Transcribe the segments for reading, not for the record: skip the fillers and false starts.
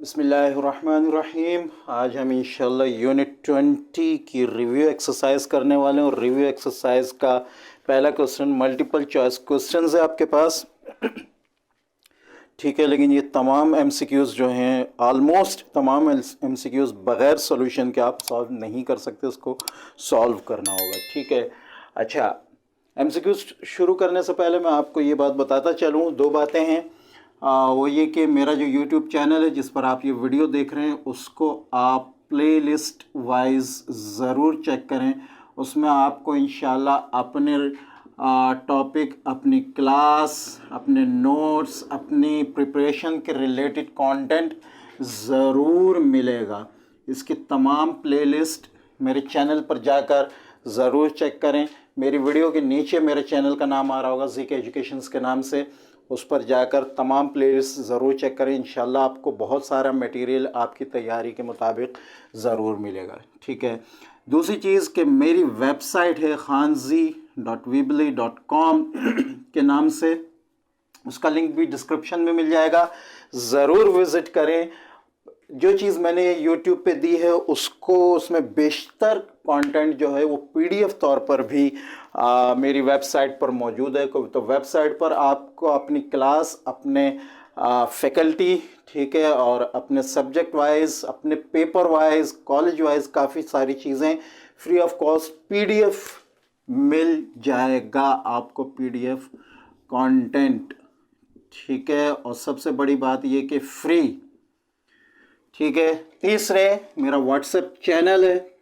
बिस्मिल्लाहिर्रहमानिर्रहीम। आज हम इंशाल्लाह यूनिट 20 की रिव्यू एक्सरसाइज करने वाले हैं और रिव्यू एक्सरसाइज का पहला क्वेश्चन मल्टीपल चॉइस क्वेश्चन है आपके पास। ठीक है, लेकिन ये तमाम एमसीक्यूज़ जो हैं ऑलमोस्ट तमाम एमसीक्यूज़ बग़ैर सॉल्यूशन के आप सॉल्व नहीं कर सकते, उसको सॉल्व करना होगा। ठीक है, अच्छा, एमसीक्यूज़ शुरू करने से पहले मैं आपको ये बात बताता चलूँ, दो बातें हैं। वो ये कि मेरा जो यूट्यूब चैनल है जिस पर आप ये वीडियो देख रहे हैं उसको आप प्लेलिस्ट वाइज ज़रूर चेक करें। उसमें आपको इंशाल्लाह अपने टॉपिक, अपनी क्लास, अपने नोट्स, अपनी प्रिपरेशन के रिलेटेड कंटेंट ज़रूर मिलेगा। इसकी तमाम प्लेलिस्ट मेरे चैनल पर जाकर ज़रूर चेक करें। मेरी वीडियो के नीचे मेरे चैनल का नाम आ रहा होगा ज़ीके एजुकेशंस के नाम से, उस पर जाकर तमाम प्लेलिस्ट ज़रूर चेक करें। इंशाल्लाह आपको बहुत सारा मटेरियल आपकी तैयारी के मुताबिक ज़रूर मिलेगा। ठीक है, दूसरी चीज़ कि मेरी वेबसाइट है khanzi.weebly.com के नाम से, उसका लिंक भी डिस्क्रिप्शन में मिल जाएगा, ज़रूर विज़िट करें। जो चीज़ मैंने यूट्यूब पे दी है उसको, उसमें बेशतर कंटेंट जो है वो पीडीएफ तौर पर भी मेरी वेबसाइट पर मौजूद है। तो वेबसाइट पर आपको अपनी क्लास, अपने फैकल्टी, ठीक है, और अपने सब्जेक्ट वाइज, अपने पेपर वाइज, कॉलेज वाइज काफ़ी सारी चीज़ें फ्री ऑफ कॉस्ट पीडीएफ मिल जाएगा आपको, पीडीएफ कंटेंट। ठीक है, और सबसे बड़ी बात ये कि फ्री। ठीक है, तीसरे मेरा व्हाट्सएप चैनल है।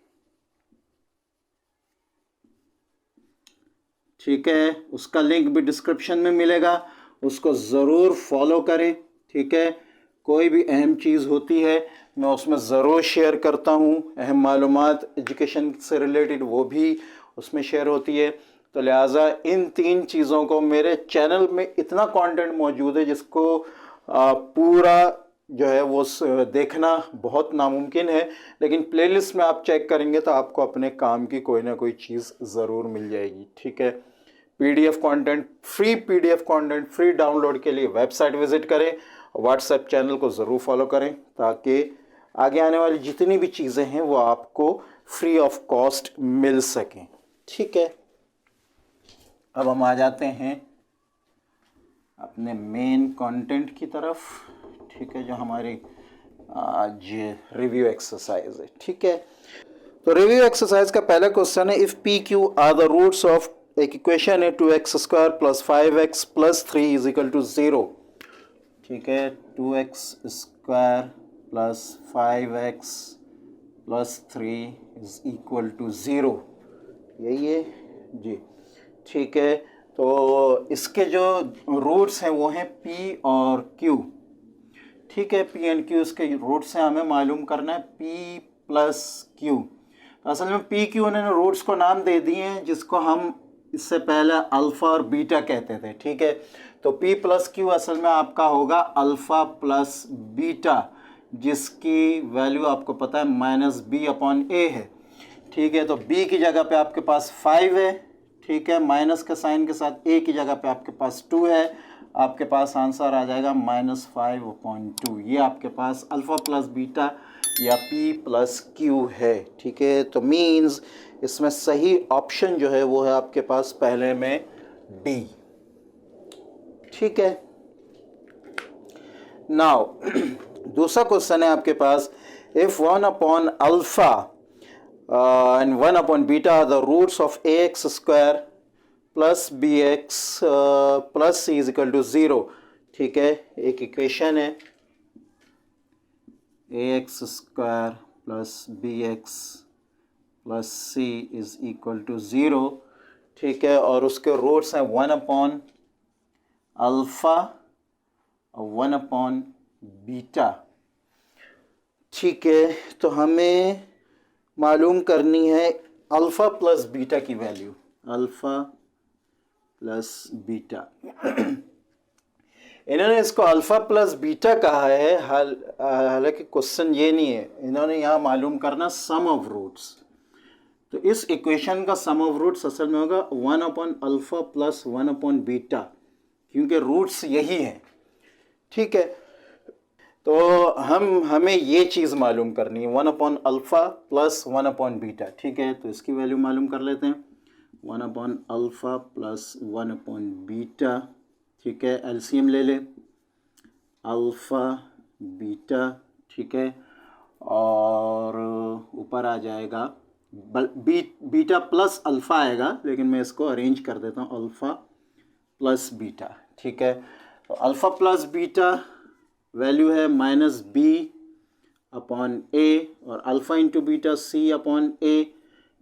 ठीक है, उसका लिंक भी डिस्क्रिप्शन में मिलेगा, उसको ज़रूर फॉलो करें। ठीक है, कोई भी अहम चीज़ होती है मैं उसमें ज़रूर शेयर करता हूँ, अहम मालूमात एजुकेशन से रिलेटेड वो भी उसमें शेयर होती है। तो लिहाजा इन तीन चीज़ों को, मेरे चैनल में इतना कंटेंट मौजूद है जिसको पूरा जो है वो देखना बहुत नामुमकिन है, लेकिन प्लेलिस्ट में आप चेक करेंगे तो आपको अपने काम की कोई ना कोई चीज़ ज़रूर मिल जाएगी। ठीक है, PDF content, free PDF content free download के लिए वेबसाइट विज़िट करें, व्हाट्सएप चैनल को ज़रूर फॉलो करें ताकि आगे आने वाली जितनी भी चीज़ें हैं वो आपको फ्री ऑफ कॉस्ट मिल सकें। ठीक है, अब हम आ जाते हैं अपने मेन कंटेंट की तरफ। ठीक है, जो हमारी आज रिव्यू एक्सरसाइज है। ठीक है, तो रिव्यू एक्सरसाइज का पहला क्वेश्चन है, if P Q R the roots of एक इक्वेशन है 2x² + 5x + 3 = 0। ठीक है, 2x² + 5x + 3 = 0, यही है जी। ठीक है, तो इसके जो रूट्स हैं वो हैं p और q। ठीक है, p एंड q इसके रूट्स हैं, हमें मालूम करना है p + q। तो असल में p q उन्होंने रूट्स को नाम दे दिए हैं जिसको हम इससे पहले अल्फ़ा और बीटा कहते थे। ठीक है, तो p + q असल में आपका होगा अल्फ़ा प्लस बीटा, जिसकी वैल्यू आपको पता है -b/a है। ठीक है, तो b की जगह पे आपके पास 5 है। ठीक है, माइनस के साइन के साथ a की जगह पे आपके पास 2 है, आपके पास आंसर आ जाएगा -5/2। ये आपके पास अल्फ़ा प्लस बीटा या p + q है। ठीक है, तो मीन्स इसमें सही ऑप्शन जो है वो है आपके पास पहले में D। ठीक है, नाउ दूसरा क्वेश्चन है आपके पास, if 1/α and 1/β are the roots of ax² + bx + c = 0। ठीक है, एक इक्वेशन है ax² + bx + c = 0। ठीक है, और उसके रूट्स हैं 1/α और 1/β। ठीक है, तो हमें मालूम करनी है अल्फ़ा प्लस बीटा की वैल्यू, अल्फ़ा प्लस बीटा। इन्होंने इसको अल्फ़ा प्लस बीटा कहा है, हालांकि क्वेश्चन ये नहीं है, इन्होंने यहाँ मालूम करना सम ऑफ रूट्स। तो इस इक्वेशन का सम ऑफ रूट्स असल में होगा 1/α + 1/β, क्योंकि रूट्स यही हैं। ठीक है, तो हमें ये चीज़ मालूम करनी है 1/अल्फ़ा प्लस 1/बीटा। ठीक है, तो इसकी वैल्यू मालूम कर लेते हैं 1/अल्फ़ा प्लस 1/बीटा। ठीक है, एलसीएम ले ले, अल्फ़ा बीटा। ठीक है, और ऊपर आ जाएगा बीटा प्लस अल्फ़ा आएगा, लेकिन मैं इसको अरेंज कर देता हूँ अल्फ़ा प्लस बीटा। ठीक है, तो अल्फ़ा प्लस बीटा वैल्यू है -b/a और अल्फ़ा इंटू बीटा c/a।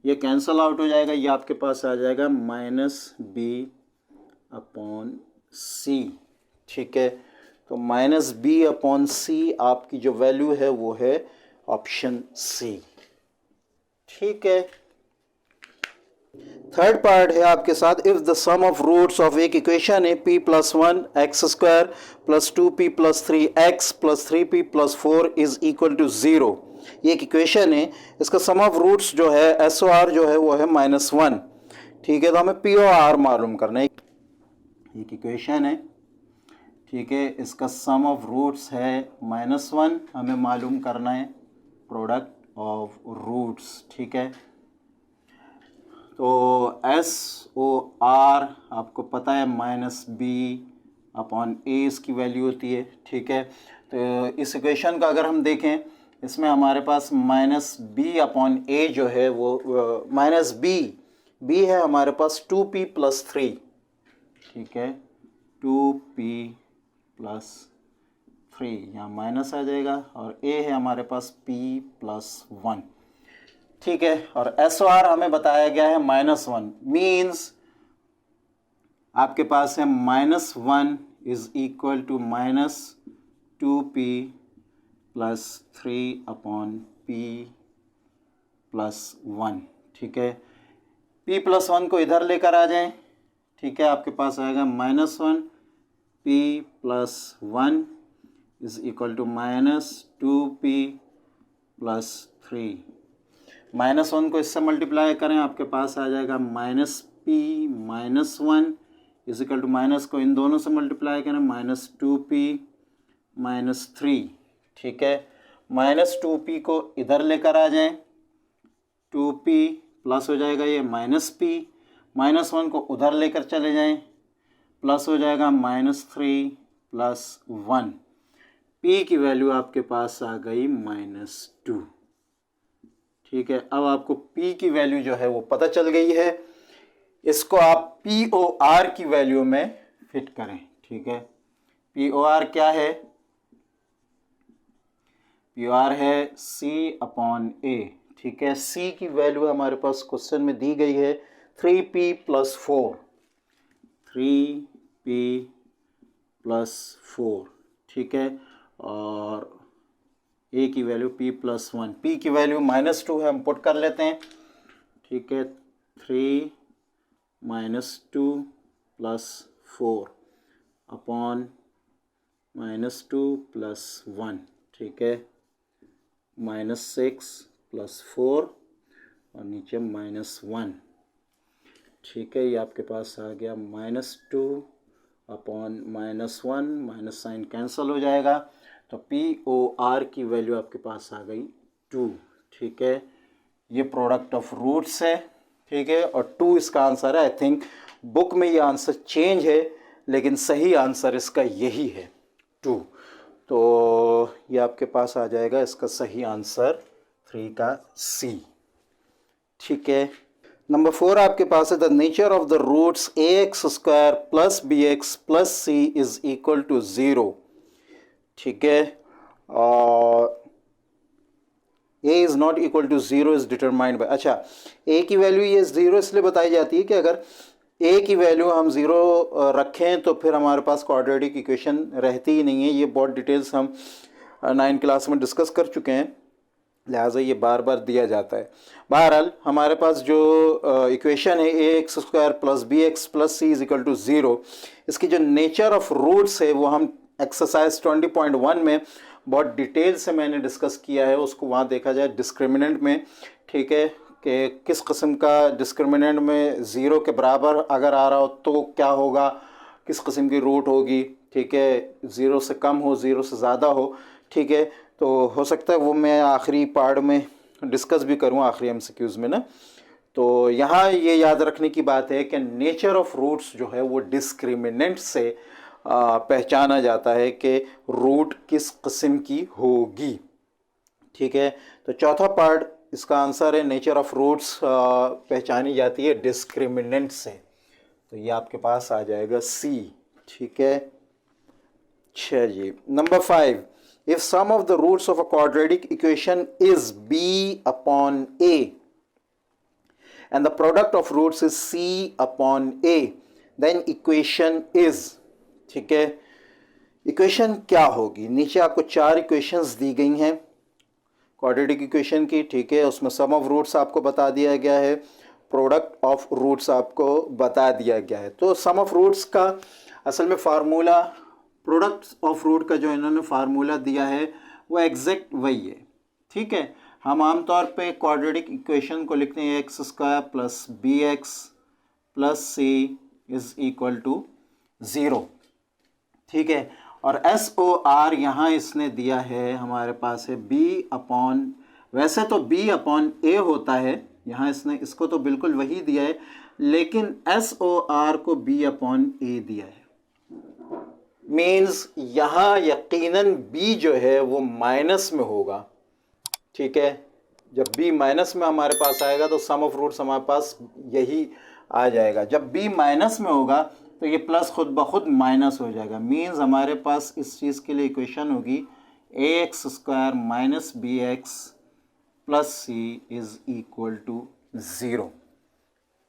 ये कैंसल आउट हो जाएगा, ये आपके पास आ जाएगा -b/c। ठीक है, तो -b/c आपकी जो वैल्यू है वो है ऑप्शन सी। ठीक है, थर्ड पार्ट है आपके साथ, if the sum of roots of एक इक्वेशन है p+1 x² + 2p + 3x + 3p + 4 is equal to 0। ये एक इक्वेशन है, इसका सम ऑफ रूट्स जो है SOR जो है वो है -1। ठीक है, तो हमें POR मालूम करना है। एक इक्वेशन है, ठीक है, इसका सम ऑफ रूट्स है -1, हमें मालूम करना है प्रोडक्ट ऑफ रूट्स। ठीक है, तो SOR आपको पता है -b/a इसकी वैल्यू होती है। ठीक है, तो इस इक्वेशन का अगर हम देखें, इसमें हमारे पास -b/a जो है वो -b है हमारे पास 2p + 3। ठीक है, 2p + 3 यहाँ माइनस आ जाएगा, और a है हमारे पास p + 1। ठीक है, और SOR हमें बताया गया है -1, मीन्स आपके पास है -1 is equal to -2p + 3/p + 1। ठीक है, p + 1 को इधर लेकर आ जाएं। ठीक है, आपके पास आएगा -1p + 1 is equal to -2p + 3। -1 को इससे मल्टीप्लाई करें, आपके पास आ जाएगा -p - 1 is equal to minus को इन दोनों से मल्टीप्लाई करें -2p - 3। ठीक है, -2p को इधर लेकर आ जाएं, 2p प्लस हो जाएगा ये -p, -1 को उधर लेकर चले जाएं, प्लस हो जाएगा -3 + 1। p की वैल्यू आपके पास आ गई -2। ठीक है, अब आपको p की वैल्यू जो है वो पता चल गई है, इसको आप POR की वैल्यू में फिट करें। ठीक है, POR क्या है? POR है C/A। ठीक है, C की वैल्यू हमारे पास क्वेश्चन में दी गई है 3p + 4, 3p + 4। ठीक है, और a की वैल्यू p + 1, p की वैल्यू -2 है, हम पुट कर लेते हैं। ठीक है, 3 - 2 + 4 अपॉन -2 + 1। ठीक है, -6 + 4 और नीचे -1। ठीक है, ये आपके पास आ गया -2 अपॉन -1, माइनस साइन कैंसिल हो जाएगा, तो POR की वैल्यू आपके पास आ गई 2। ठीक है, ये प्रोडक्ट ऑफ रूट्स है। ठीक है, और 2 इसका आंसर है। आई थिंक बुक में ये आंसर चेंज है, लेकिन सही आंसर इसका यही है 2। तो ये आपके पास आ जाएगा इसका सही आंसर 3 का C। ठीक है, नंबर 4 आपके पास है the nature of the roots ax² + bx + c is equal to 0। ठीक है, और a is not equal to 0 is determined by, अच्छा a की वैल्यू ये 0 इसलिए बताई जाती है कि अगर a की वैल्यू हम 0 रखें तो फिर हमारे पास क्वाड्रेटिक इक्वेशन रहती ही नहीं है। ये बहुत डिटेल्स हम 9 क्लास में डिस्कस कर चुके हैं, लिहाजा ये बार बार दिया जाता है। बहरहाल हमारे पास जो इक्वेशन है ax² + bx + c is equal to 0, इसकी जो नेचर ऑफ रूट्स है वो हम एक्सरसाइज 20.1 में बहुत डिटेल से मैंने डिस्कस किया है, उसको वहाँ देखा जाए डिस्क्रिमिनेंट में। ठीक है, कि किस किस्म का डिस्क्रिमिनेंट में 0 के बराबर अगर आ रहा हो तो क्या होगा, किस किस्म की रूट होगी। ठीक है, 0 से कम हो, 0 से ज़्यादा हो, ठीक है, तो हो सकता है वो मैं आखिरी पार्ट में डिस्कस भी करूँ, आखिरी एमसीक्यूज़ में ना। तो यहाँ ये याद रखने की बात है कि नेचर ऑफ रूट्स जो है वो डिस्क्रिमिनेंट से पहचाना जाता है कि रूट किस किस्म की होगी। ठीक है, तो चौथा पार्ट इसका आंसर है नेचर ऑफ रूट्स पहचानी जाती है डिस्क्रिमिनेंट से, तो ये आपके पास आ जाएगा सी। ठीक है, अच्छा जी, number 5, if sum of the roots of a quadratic equation is b upon a and the product of roots is c upon a, then equation is, ठीक है, इक्वेशन क्या होगी? नीचे आपको 4 इक्वेशंस दी गई हैं क्वाड्रेटिक इक्वेशन की। ठीक है, उसमें सम ऑफ रूट्स आपको बता दिया गया है, प्रोडक्ट ऑफ रूट्स आपको बता दिया गया है। तो सम ऑफ रूट्स का असल में फार्मूला, प्रोडक्ट ऑफ रूट का जो इन्होंने फार्मूला दिया है वो एग्जैक्ट वही है। ठीक है, हम आमतौर पे क्वाड्रेटिक इक्वेशन को लिखते हैं X square plus B X plus C is equal to 0। ठीक है, और एस ओ आर यहाँ इसने दिया है, हमारे पास है बी अपॉन, वैसे तो बी अपॉन ए होता है, यहाँ इसने इसको तो बिल्कुल वही दिया है, लेकिन एस ओ आर को बी अपॉन ए दिया है। मीन्स यहाँ यकीनन बी जो है वो माइनस में होगा। ठीक है, जब b माइनस में हमारे पास आएगा तो सम ऑफ रूट्स हमारे पास यही आ जाएगा। जब b माइनस में होगा तो ये प्लस खुद ब खुद माइनस हो जाएगा। मीन्स हमारे पास इस चीज़ के लिए इक्वेशन होगी A X square minus B X plus C is equal to 0।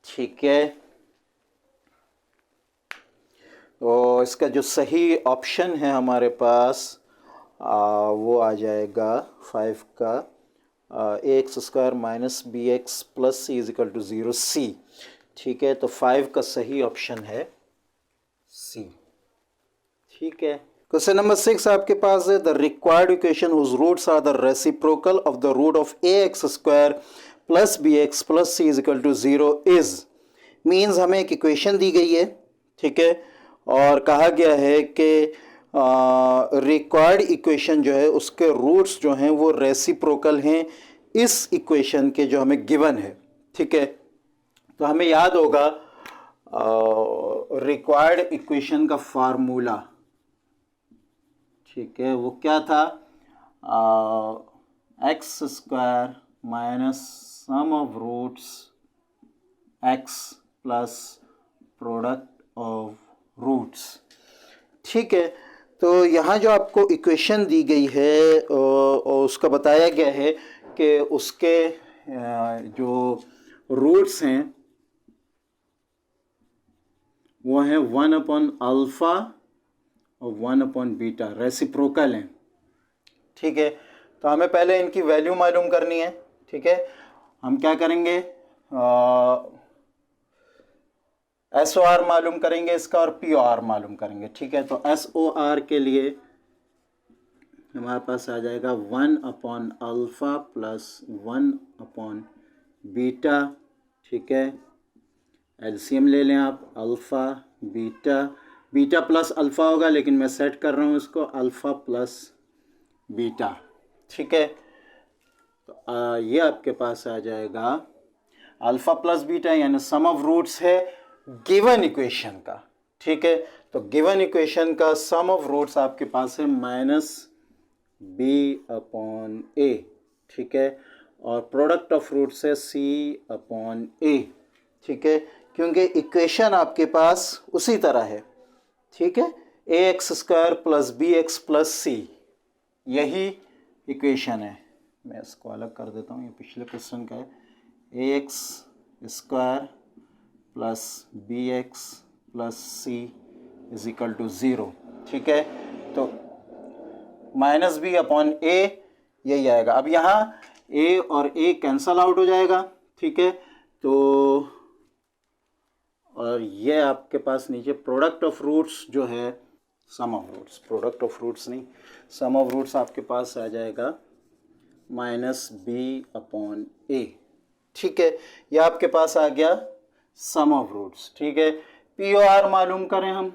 ठीक है, तो इसका जो सही ऑप्शन है हमारे पास वो आ जाएगा 5 का A X square minus B X plus C is equal to 0 C. ठीक है, तो 5 का सही ऑप्शन है सी। ठीक है, क्वेश्चन नंबर 6 आपके पास है the required equation whose roots are the reciprocal of the root of A X square plus B X plus C is equal to 0 is. Means हमें एक इक्वेशन दी गई है, ठीक है, और कहा गया है कि रिक्वायर्ड इक्वेशन जो है उसके रूट्स जो हैं वो रेसिप्रोकल हैं इस इक्वेशन के जो हमें गिवन है। ठीक है, तो हमें याद होगा रिक्वायर्ड इक्वेशन का फार्मूला, ठीक है, वो क्या था, X square minus sum of roots X plus product of roots. ठीक है, तो यहाँ जो आपको इक्वेशन दी गई है और उसका बताया गया है कि उसके जो रूट्स हैं वो हैं 1 अपॉन अल्फ़ा और 1 अपॉन बीटा, रेसिप्रोकल हैं। ठीक है, तो हमें पहले इनकी वैल्यू मालूम करनी है। ठीक है, हम क्या करेंगे, एस ओ आर मालूम करेंगे इसका और पी ओ आर मालूम करेंगे। ठीक है, तो एस ओ आर के लिए हमारे पास आ जाएगा 1 upon alpha plus 1 upon beta. ठीक है, एलसीएम ले लें आप, alpha beta, beta plus alpha होगा लेकिन मैं सेट कर रहा हूँ इसको अल्फ़ा प्लस बीटा। ठीक है, तो ये आपके पास आ जाएगा अल्फ़ा प्लस बीटा यानी सम ऑफ रूट्स है गिवन इक्वेशन का। ठीक है, तो गिवन इक्वेशन का सम ऑफ रूट्स आपके पास है माइनस बी अपॉन ए। ठीक है, और प्रोडक्ट ऑफ रूट्स है सी अपॉन ए। ठीक है, क्योंकि इक्वेशन आपके पास उसी तरह है। ठीक है, A X square plus B X plus C, यही इक्वेशन है। मैं इसको अलग कर देता हूँ, ये पिछले क्वेश्चन का है, A X square plus B X plus C is equal to 0। ठीक है, तो माइनस बी अपॉन ए यही आएगा। अब यहाँ ए और ए कैंसल आउट हो जाएगा। ठीक है, तो और ये आपके पास नीचे प्रोडक्ट ऑफ रूट्स जो है sum of roots, product of roots नहीं, सम ऑफ रूट्स आपके पास आ जाएगा माइनस बी अपॉन ए। ठीक है, ये आपके पास आ गया सम ऑफ रूट्स। ठीक है, पी ओ आर मालूम करें हम,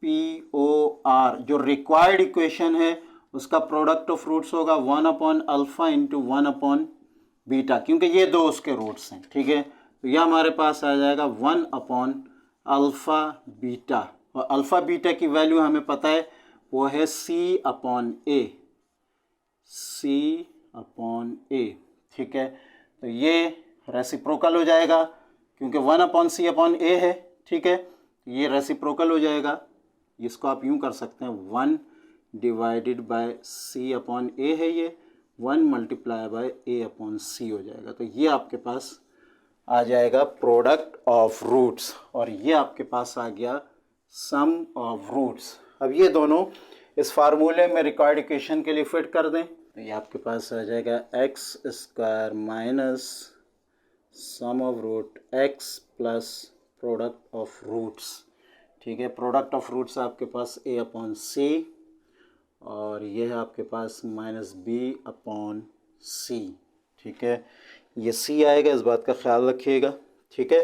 पी ओ आर जो रिक्वायर्ड इक्वेशन है उसका प्रोडक्ट ऑफ रूट्स होगा 1/अल्फ़ा इंटू 1/बीटा, क्योंकि ये दो उसके रूट्स हैं, ठीक है। तो यह हमारे पास आ जाएगा 1/अल्फ़ा बीटा, और अल्फ़ा बीटा की वैल्यू हमें पता है वो है C/A, C/A, ठीक है। तो ये रेसिप्रोकल हो जाएगा क्योंकि 1/C/A है, ठीक है। ये रेसिप्रोकल हो जाएगा, इसको आप यूँ कर सकते हैं 1 डिवाइडेड बाय C/A है, ये 1 मल्टीप्लाई बाय A/C हो जाएगा। तो ये आपके पास आ जाएगा प्रोडक्ट ऑफ रूट्स, और ये आपके पास आ गया सम ऑफ रूट्स। अब ये दोनों इस फार्मूले में रिक्वायर्ड इक्वेशन के लिए फिट कर दें, तो ये आपके पास आ जाएगा x² minus sum of root x plus product of roots, ठीक है। प्रोडक्ट ऑफ रूट्स आपके पास A/C, और ये है आपके पास -B/C, ठीक है। ये C आएगा, इस बात का ख्याल रखिएगा, ठीक है।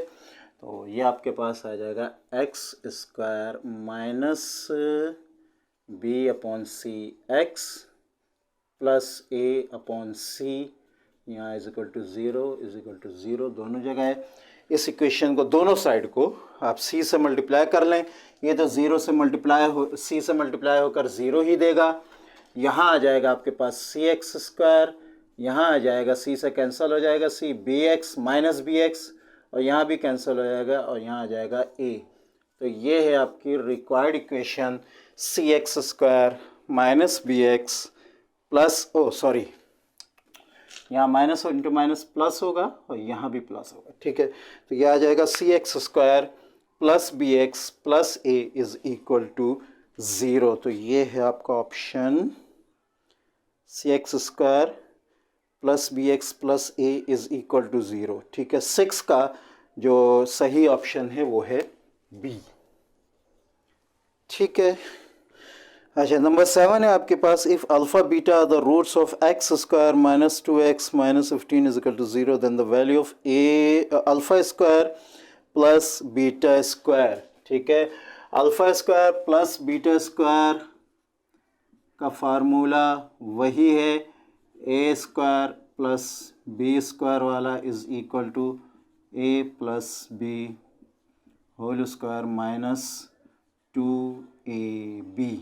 तो ये आपके पास आ जाएगा x² minus B/C x plus A/C, यहाँ इज इक्वल टू ज़ीरो दोनों जगह है। इस इक्वेशन को दोनों साइड को आप C से मल्टीप्लाई कर लें, ये तो C से मल्टीप्लाई होकर 0 ही देगा। यहाँ आ जाएगा आपके पास CX², यहाँ आ जाएगा C से कैंसिल हो जाएगा C, BX माइनस BX, और यहाँ भी कैंसिल हो जाएगा, और यहाँ आ जाएगा A। तो ये है आपकी required equation CX² minus BX plus यहाँ माइनस इंटू माइनस प्लस होगा, और यहाँ भी प्लस होगा, ठीक है। तो यह आ जाएगा CX² plus BX plus A is equal to 0। तो ये है आपका option CX² plus BX plus A is equal to 0, ठीक है। 6 का जो सही ऑप्शन है वो है B, ठीक है। अच्छा, नंबर 7 है आपके पास, if alpha beta the roots of x² minus 2x minus 15 is equal to 0, then the value of अल्फ़ा² प्लस बीटा स्क्वायर, ठीक है। अल्फ़ा² प्लस बीटा स्क्वायर का फार्मूला वही है A² प्लस B² वाला is equal to A plus B whole square minus 2AB,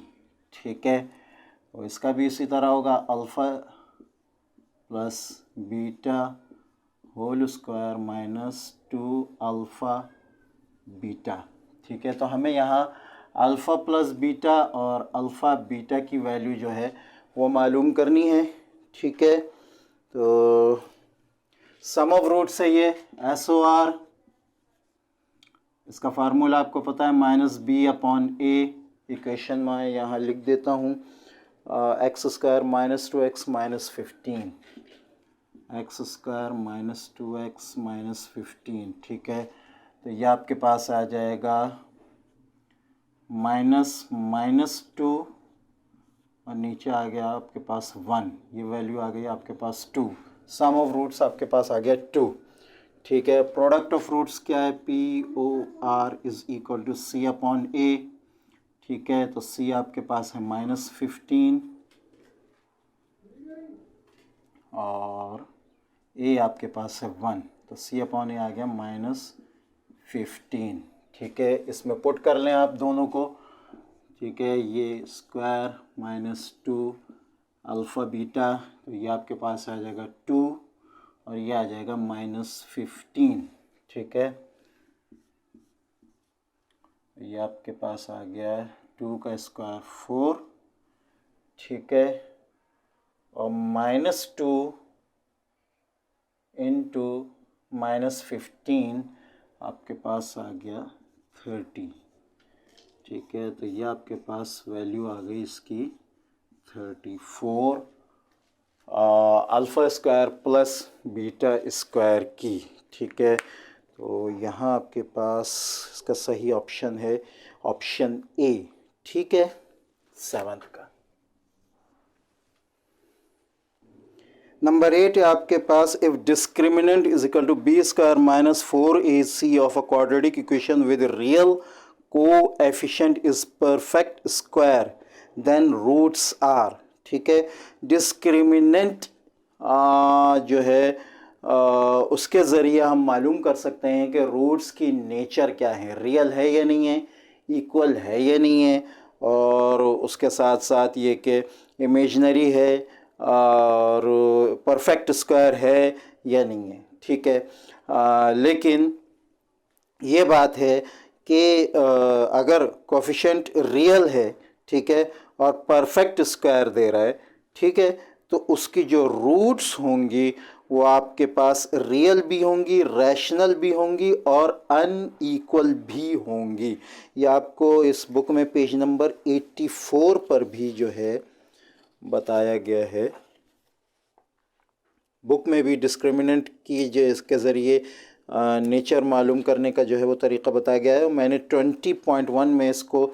ठीक है। और इसका भी इसी तरह होगा, alpha plus beta whole square minus 2α beta, ठीक है। तो हमें यहाँ अल्फ़ा प्लस बीटा और अल्फ़ा बीटा की वैल्यू जो है वो मालूम करनी है, ठीक है। तो सम ऑफ रूट से ये SOR, इसका फार्मूला आपको पता है -B/A, इक्वेशन में यहाँ लिख देता हूँ x² minus 2x minus 15, x² minus 2x minus 15, ठीक है। तो ये आपके पास आ जाएगा -2, और नीचे आ गया आपके पास 1, ये वैल्यू आ गई आपके पास 2, सम ऑफ रूट्स आपके पास आ गया 2, ठीक है। प्रोडक्ट ऑफ रूट्स क्या है, POR is equal to C/A, ठीक है। तो C आपके पास है -15 और A आपके पास है 1, तो C/A आ गया -15, ठीक है। इसमें पुट कर लें आप दोनों को, ठीक है। ये स्क्वायर -2 अल्फ़ा बीटा, तो ये आपके पास आ जाएगा 2, और ये आ जाएगा -15, ठीक है। ये आपके पास आ गया 2 का स्क्वायर 4, ठीक है, और -2 इंटू -15 आपके पास आ गया 30, ठीक है। तो ये आपके पास वैल्यू आ गई इसकी 34 अल्फ़ा² प्लस बीटा स्क्वायर की, ठीक है। तो यहाँ आपके पास इसका सही ऑप्शन है ऑप्शन A, ठीक है, 7 का। नंबर 8 है आपके पास, if discriminant is equal to B² minus 4AC of a quadratic equation with real coefficient is perfect square, then roots are, ठीक है। डिस्क्रिमिनेंट जो है उसके ज़रिए हम मालूम कर सकते हैं कि रूट्स की नेचर क्या है, रियल है या नहीं है, इक्वल है या नहीं है, और उसके साथ साथ ये कि इमेजनरी है और परफेक्ट स्क्वायर है या नहीं है, ठीक है। लेकिन ये बात है कि अगर कोफिशिएंट रियल है, ठीक है, और परफेक्ट स्क्वायर दे रहा है, ठीक है, तो उसकी जो रूट्स होंगी वो आपके पास रियल भी होंगी, रैशनल भी होंगी और अनईक्वल भी होंगी। ये आपको इस बुक में पेज नंबर 84 पर भी जो है बताया गया है। बुक में भी डिस्क्रिमिनेंट की जो इसके ज़रिए नेचर मालूम करने का जो है वो तरीक़ा बताया गया है। मैंने 20.1 में इसको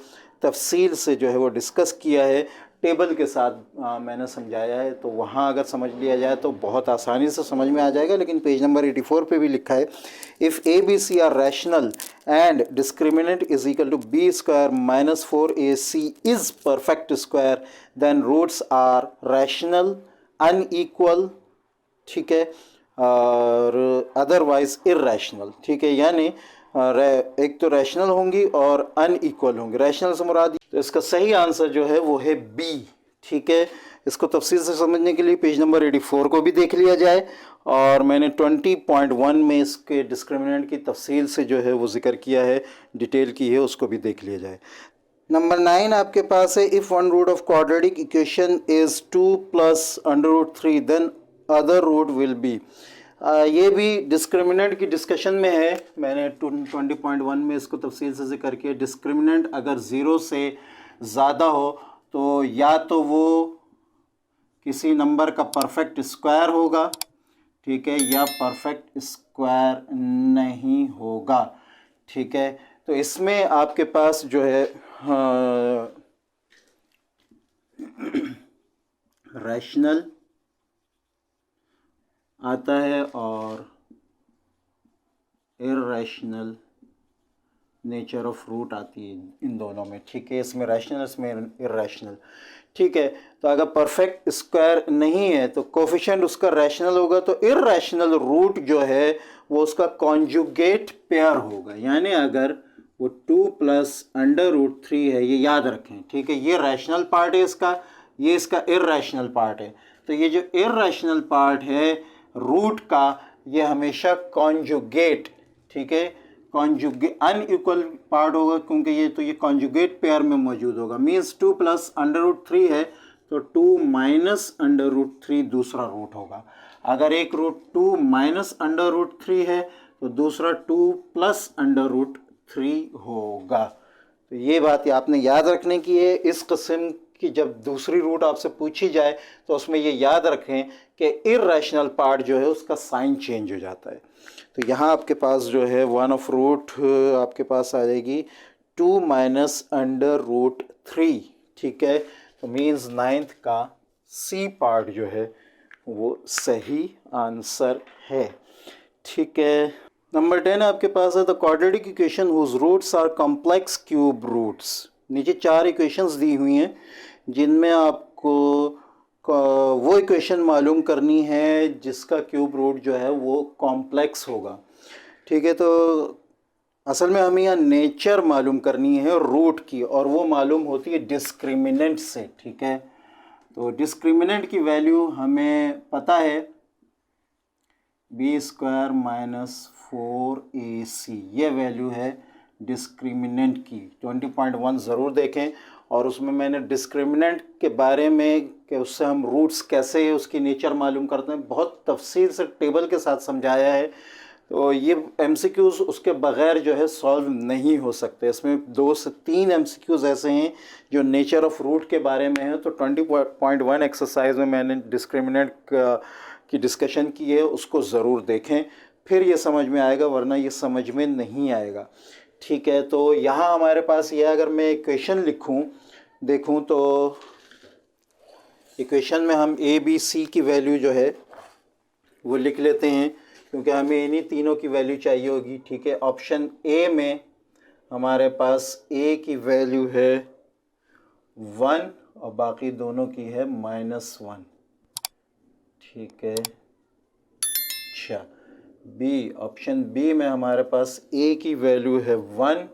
तफसील से जो है वो डिस्कस किया है, टेबल के साथ मैंने समझाया है, तो वहाँ अगर समझ लिया जाए तो बहुत आसानी से समझ में आ जाएगा। लेकिन पेज नंबर 84 पे भी लिखा है, if A B C are rational and discriminant is equal to B square minus 4ac is perfect square then roots are rational, unequal, ठीक है, और अदरवाइज इर्रेशनल, ठीक है। यानी एक तो रैशनल होंगी और अनईक्वल होंगी। रैशनल से मुराद, तो इसका सही आंसर जो है वो है बी, ठीक है। इसको तफसील से समझने के लिए पेज नंबर 84 को भी देख लिया जाए, और मैंने 20.1 में इसके डिस्क्रिमिनेंट की तफसील से जो है वो जिक्र किया है, डिटेल की है, उसको भी देख लिया जाए। नंबर 9 आपके पास है, if one root of quadratic equation is 2 plus under root 3 then other root will be. ये भी डिस्क्रिमिनेंट की डिस्कशन में है। मैंने 20.1 में इसको तफसील से जिक्र किया। डिस्क्रिमिनेंट अगर ज़ीरो से ज़्यादा हो तो या तो वो किसी नंबर का परफेक्ट स्क्वायर होगा, ठीक है, या परफेक्ट स्क्वायर नहीं होगा, ठीक है। तो इसमें आपके पास जो है रैशनल आता है और इर्रेशनल नेचर ऑफ रूट आती है इन दोनों में, ठीक है। इसमें रैशनल, इसमें इर्रेशनल, ठीक है। तो अगर परफेक्ट स्क्वायर नहीं है तो कोफिशिएंट उसका रैशनल होगा, तो इर्रेशनल रूट जो है वो उसका कॉन्जुगेट पेयर होगा। यानी अगर वो 2 प्लस अंडर रूट 3 है, ये याद रखें, ठीक है, ये रैशनल पार्ट है इसका, ये इसका इर्रेशनल पार्ट है। तो ये जो इर्रेशनल पार्ट है रूट का, ये हमेशा कॉन्जुगेट, ठीक है, कॉन्जुगेट अनइक्वल पार्ट होगा, क्योंकि ये तो ये कॉन्जुगेट पेयर में मौजूद होगा। मीन्स 2 प्लस अंडर रूट 3 है तो 2 माइनस अंडर रूट 3 दूसरा रूट होगा। अगर एक रूट 2 माइनस अंडर रूट 3 है तो दूसरा 2 प्लस अंडर रूट 3 होगा। तो ये बात आपने याद रखने की है। इस किस्म कि जब दूसरी रूट आपसे पूछी जाए तो उसमें ये याद रखें कि इर्रेशनल पार्ट जो है उसका साइन चेंज हो जाता है। तो यहाँ आपके पास जो है वन ऑफ रूट आपके पास आ जाएगी 2 माइनस अंडर रूट 3, ठीक है। तो मीन्स 9th का सी पार्ट जो है वो सही आंसर है, ठीक है। नंबर 10 आपके पास है the quadratic equation whose roots are complex cube roots. नीचे 4 इक्वेशंस दी हुई हैं जिनमें आपको वो इक्वेशन मालूम करनी है जिसका क्यूब रूट जो है वो कॉम्प्लेक्स होगा, ठीक है। तो असल में हमें यहाँ नेचर मालूम करनी है रूट की, और वो मालूम होती है डिस्क्रिमिनेंट से, ठीक है। तो डिस्क्रिमिनेंट की वैल्यू हमें पता है बी स्क्वायर माइनस 4ac, ये वैल्यू है डिस्क्रिमिनेंट की। 20.1 ज़रूर देखें, और उसमें मैंने डिस्क्रिमिनेंट के बारे में कि उससे हम रूट्स कैसे उसकी नेचर मालूम करते हैं बहुत तफसील से टेबल के साथ समझाया है। तो ये MCQs उसके बग़ैर जो है सॉल्व नहीं हो सकते। इसमें 2 से 3 MCQs ऐसे हैं जो नेचर ऑफ रूट के बारे में है। तो 20.1 एक्सरसाइज में मैंने डिस्क्रिमिनेंट की डिस्कशन की है, उसको ज़रूर देखें, फिर ये समझ में आएगा, वरना ये समझ में नहीं आएगा, ठीक है। तो यहाँ हमारे पास ये, अगर मैं इक्वेशन देखूँ तो इक्वेशन में हम ABC की वैल्यू जो है वो लिख लेते हैं, क्योंकि हमें इन्हीं तीनों की वैल्यू चाहिए होगी, ठीक है। ऑप्शन ए में हमारे पास A की वैल्यू है 1 और बाकी दोनों की है -1। ठीक है। अच्छा, बी, ऑप्शन बी में हमारे पास ए की वैल्यू है 1,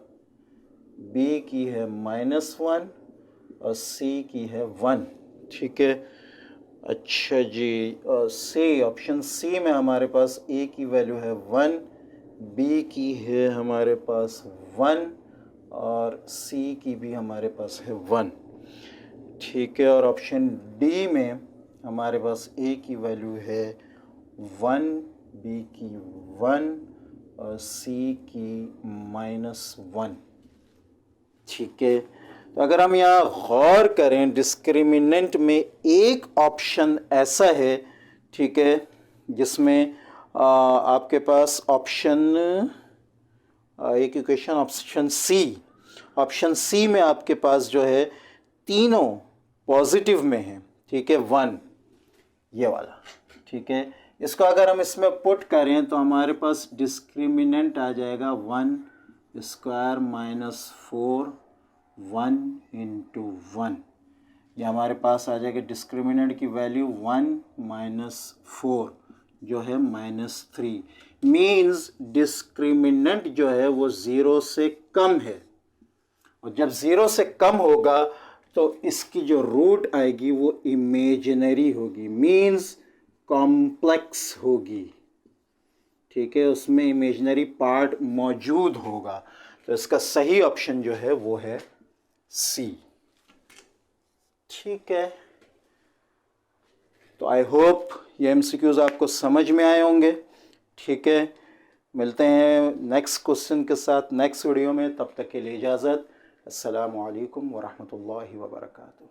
बी की है -1 और सी की है 1। ठीक है। अच्छा जी, सी, ऑप्शन सी में हमारे पास ए की वैल्यू है 1, बी की है हमारे पास 1 और सी की भी हमारे पास है 1। ठीक है। और ऑप्शन डी में हमारे पास ए की वैल्यू है 1, बी की 1 और सी की -1। ठीक है। तो अगर हम यहाँ गौर करें, डिस्क्रिमिनेंट में एक ऑप्शन ऐसा है, ठीक है, जिसमें आपके पास एक इक्वेशन ऑप्शन सी में आपके पास जो है तीनों पॉजिटिव में है। ठीक है, 1 ये वाला। ठीक है। इसको अगर हम इसमें पुट करें तो हमारे पास डिस्क्रिमिनेंट आ जाएगा 1 स्क्वायर -4 1 इंटू 1। ये हमारे पास आ जाएगा डिस्क्रिमिनेंट की वैल्यू 1 -4 जो है -3। मीन्स डिस्क्रिमिनेंट जो है वो 0 से कम है, और जब 0 से कम होगा तो इसकी जो रूट आएगी वो इमेजिनरी होगी, मीन्स कॉम्प्लेक्स होगी। ठीक है, उसमें इमेजिनरी पार्ट मौजूद होगा। तो इसका सही ऑप्शन जो है वो है सी। ठीक है। तो आई होप ये एमसीक्यूज आपको समझ में आए होंगे। ठीक है, मिलते हैं नेक्स्ट क्वेश्चन के साथ नेक्स्ट वीडियो में। तब तक के लिए इजाज़त। अस्सलामु अलैकुम वरहमतुल्लाहि वबरकातुहू।